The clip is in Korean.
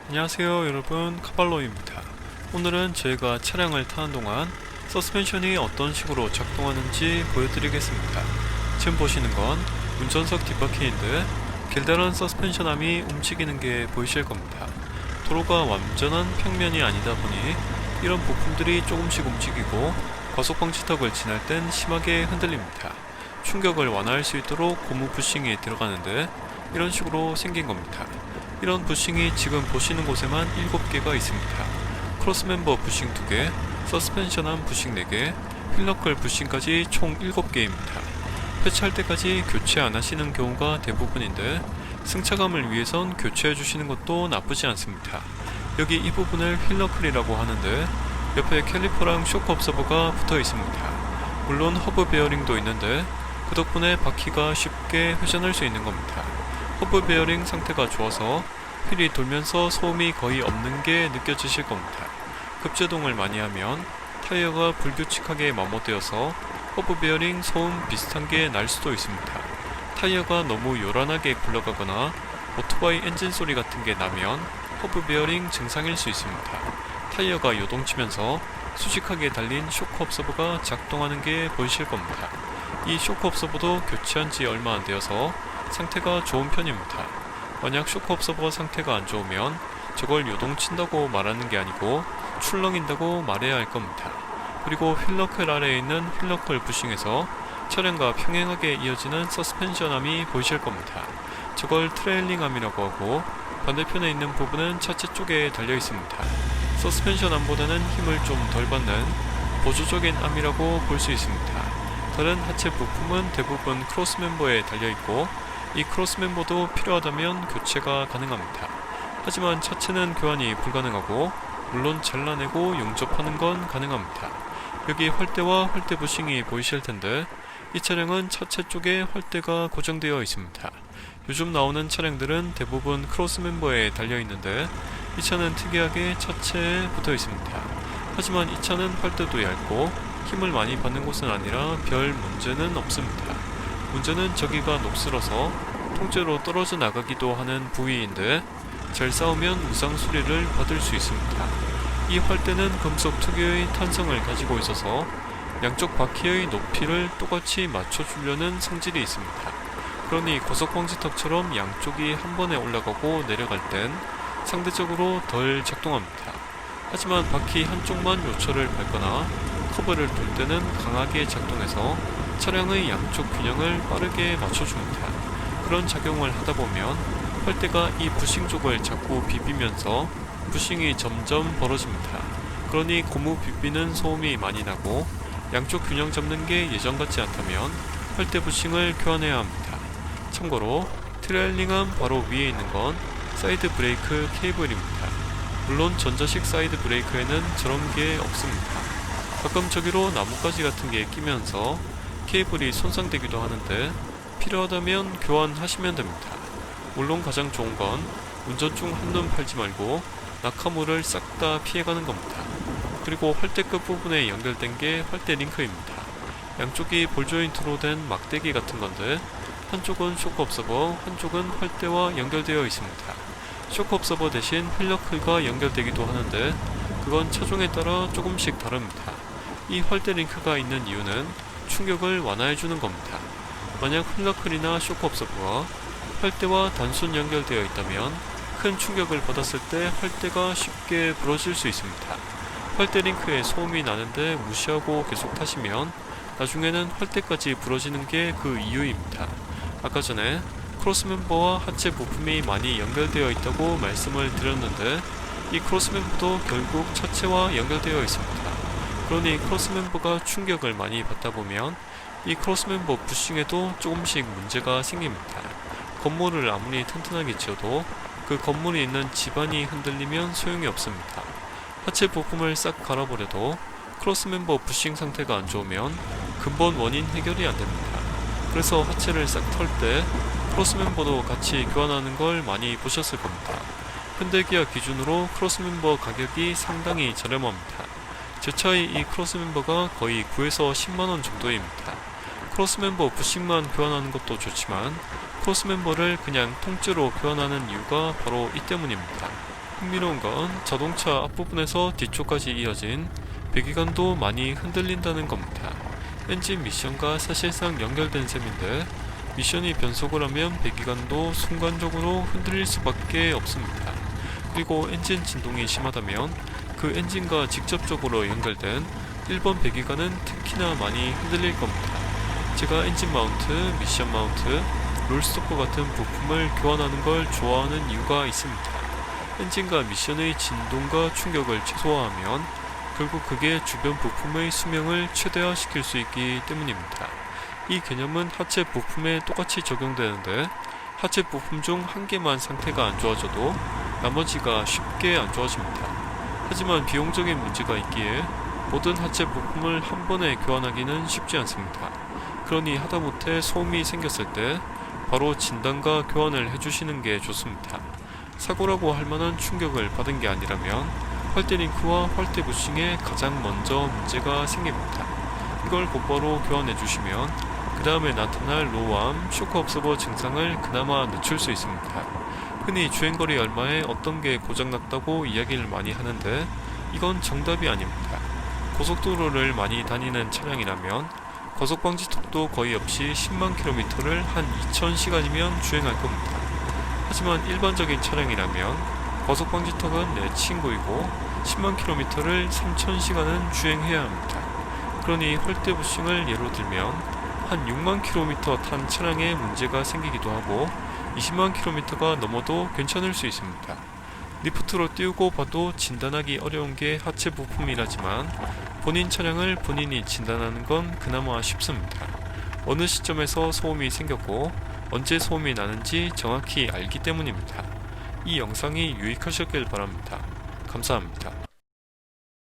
안녕하세요 여러분, 카발로입니다. 오늘은 저희가 차량을 타는 동안 서스펜션이 어떤 식으로 작동하는지 보여드리겠습니다. 지금 보시는 건 운전석 뒷바퀴인데 길다란 서스펜션 암이 움직이는 게 보이실 겁니다. 도로가 완전한 평면이 아니다 보니 이런 부품들이 조금씩 움직이고 과속방지턱을 지날 땐 심하게 흔들립니다. 충격을 완화할 수 있도록 고무 부싱이 들어가는데 이런 식으로 생긴 겁니다. 이런 부싱이 지금 보시는 곳에만 7개가 있습니다. 크로스멤버 부싱 2개, 서스펜션암 부싱 4개, 휠너클 부싱까지 총 7개입니다. 폐차할 때까지 교체 안 하시는 경우가 대부분인데 승차감을 위해선 교체해 주시는 것도 나쁘지 않습니다. 여기 이 부분을 휠너클이라고 하는데 옆에 캘리퍼랑 쇼크 업서버가 붙어 있습니다. 물론 허브 베어링도 있는데 그 덕분에 바퀴가 쉽게 회전할 수 있는 겁니다. 허브 베어링 상태가 좋아서 휠이 돌면서 소음이 거의 없는 게 느껴지실 겁니다. 급제동을 많이 하면 타이어가 불규칙하게 마모되어서 허브 베어링 소음 비슷한 게 날 수도 있습니다. 타이어가 너무 요란하게 굴러가거나 오토바이 엔진 소리 같은 게 나면 허브 베어링 증상일 수 있습니다. 타이어가 요동치면서 수직하게 달린 쇼크 업서버가 작동하는 게 보이실 겁니다. 이 쇼크 업서버도 교체한 지 얼마 안 되어서 상태가 좋은 편입니다. 만약 쇼크 업서버 상태가 안 좋으면 저걸 요동친다고 말하는 게 아니고 출렁인다고 말해야 할 겁니다. 그리고 휠너클 아래에 있는 휠너클 부싱에서 차량과 평행하게 이어지는 서스펜션암이 보이실 겁니다. 저걸 트레일링암이라고 하고 반대편에 있는 부분은 차체 쪽에 달려 있습니다. 서스펜션암보다는 힘을 좀 덜 받는 보조적인 암이라고 볼 수 있습니다. 다른 하체 부품은 대부분 크로스멤버에 달려있고 이 크로스멤버도 필요하다면 교체가 가능합니다. 하지만 차체는 교환이 불가능하고 물론 잘라내고 용접하는 건 가능합니다. 여기 활대와 활대 부싱이 보이실 텐데 이 차량은 차체 쪽에 활대가 고정되어 있습니다. 요즘 나오는 차량들은 대부분 크로스멤버에 달려있는데 이 차는 특이하게 차체에 붙어 있습니다. 하지만 이 차는 활대도 얇고 힘을 많이 받는 곳은 아니라 별 문제는 없습니다. 문제는 저기가 녹슬어서 통째로 떨어져 나가기도 하는 부위인데 잘 싸우면 무상 수리를 받을 수 있습니다. 이 활대는 금속 특유의 탄성을 가지고 있어서 양쪽 바퀴의 높이를 똑같이 맞춰주려는 성질이 있습니다. 그러니 고속방지턱처럼 양쪽이 한 번에 올라가고 내려갈 땐 상대적으로 덜 작동합니다. 하지만 바퀴 한쪽만 요철을 밟거나 커브를 돌 때는 강하게 작동해서 차량의 양쪽 균형을 빠르게 맞춰줍니다. 그런 작용을 하다보면 활대가 이 부싱 쪽을 자꾸 비비면서 부싱이 점점 벌어집니다. 그러니 고무 비비는 소음이 많이 나고 양쪽 균형 잡는 게 예전 같지 않다면 활대 부싱을 교환해야 합니다. 참고로 트레일링암 바로 위에 있는 건 사이드 브레이크 케이블입니다. 물론 전자식 사이드 브레이크에는 저런 게 없습니다. 가끔 저기로 나뭇가지 같은 게 끼면서 케이블이 손상되기도 하는데 필요하다면 교환하시면 됩니다. 물론 가장 좋은 건 운전 중 한눈 팔지 말고 낙하물을 싹 다 피해가는 겁니다. 그리고 활대 끝 부분에 연결된 게 활대 링크입니다. 양쪽이 볼 조인트로 된 막대기 같은 건데 한쪽은 쇼크 업서버, 한쪽은 활대와 연결되어 있습니다. 쇼크 업서버 대신 휠너클과 연결되기도 하는데 그건 차종에 따라 조금씩 다릅니다. 이 활대 링크가 있는 이유는 충격을 완화해주는 겁니다. 만약 휠너클이나 쇼크 업서버가 활대와 단순 연결되어 있다면 큰 충격을 받았을 때 활대가 쉽게 부러질 수 있습니다. 활대 링크에 소음이 나는데 무시하고 계속 타시면 나중에는 활대까지 부러지는 게 그 이유입니다. 아까 전에 크로스멤버와 하체 부품이 많이 연결되어 있다고 말씀을 드렸는데 이 크로스멤버도 결국 차체와 연결되어 있습니다. 그러니 크로스멤버가 충격을 많이 받다 보면 이 크로스멤버 부싱에도 조금씩 문제가 생깁니다. 건물을 아무리 튼튼하게 지어도 그 건물이 있는 집안이 흔들리면 소용이 없습니다. 하체 부품을 싹 갈아버려도 크로스멤버 부싱 상태가 안 좋으면 근본 원인 해결이 안 됩니다. 그래서 하체를 싹 털 때 크로스멤버도 같이 교환하는 걸 많이 보셨을 겁니다. 현대기아 기준으로 크로스멤버 가격이 상당히 저렴합니다. 제 차의 이 크로스멤버가 거의 9에서 10만원 정도입니다. 크로스멤버 부싱만 교환하는 것도 좋지만 크로스멤버를 그냥 통째로 교환하는 이유가 바로 이 때문입니다. 흥미로운 건 자동차 앞부분에서 뒤쪽까지 이어진 배기관도 많이 흔들린다는 겁니다. 엔진 미션과 사실상 연결된 셈인데 미션이 변속을 하면 배기관도 순간적으로 흔들릴 수밖에 없습니다. 그리고 엔진 진동이 심하다면 그 엔진과 직접적으로 연결된 1번 배기관은 특히나 많이 흔들릴 겁니다. 제가 엔진 마운트, 미션 마운트, 롤스토퍼 같은 부품을 교환하는 걸 좋아하는 이유가 있습니다. 엔진과 미션의 진동과 충격을 최소화하면 결국 그게 주변 부품의 수명을 최대화시킬 수 있기 때문입니다. 이 개념은 하체 부품에 똑같이 적용되는데 하체 부품 중 한 개만 상태가 안 좋아져도 나머지가 쉽게 안 좋아집니다. 하지만 비용적인 문제가 있기에 모든 하체 부품을 한 번에 교환하기는 쉽지 않습니다. 그러니 하다못해 소음이 생겼을 때 바로 진단과 교환을 해주시는 게 좋습니다. 사고라고 할 만한 충격을 받은 게 아니라면 활대링크와 활대 부싱에 가장 먼저 문제가 생깁니다. 이걸 곧바로 교환해 주시면 그 다음에 나타날 로암, 쇼크 업서버 증상을 그나마 늦출 수 있습니다. 흔히 주행거리 얼마에 어떤 게 고장났다고 이야기를 많이 하는데 이건 정답이 아닙니다. 고속도로를 많이 다니는 차량이라면 과속방지턱도 거의 없이 10만 킬로미터를 한 2000시간이면 주행할 겁니다. 하지만 일반적인 차량이라면 과속방지턱은 내 친구이고 10만 킬로미터를 3000시간은 주행해야 합니다. 그러니 헐대부싱을 예로 들면 한 6만 킬로미터 탄 차량에 문제가 생기기도 하고 20만 킬로미터가 넘어도 괜찮을 수 있습니다. 리프트로 띄우고 봐도 진단하기 어려운 게 하체 부품이라지만 본인 차량을 본인이 진단하는 건 그나마 쉽습니다. 어느 시점에서 소음이 생겼고 언제 소음이 나는지 정확히 알기 때문입니다. 이 영상이 유익하셨길 바랍니다. 감사합니다.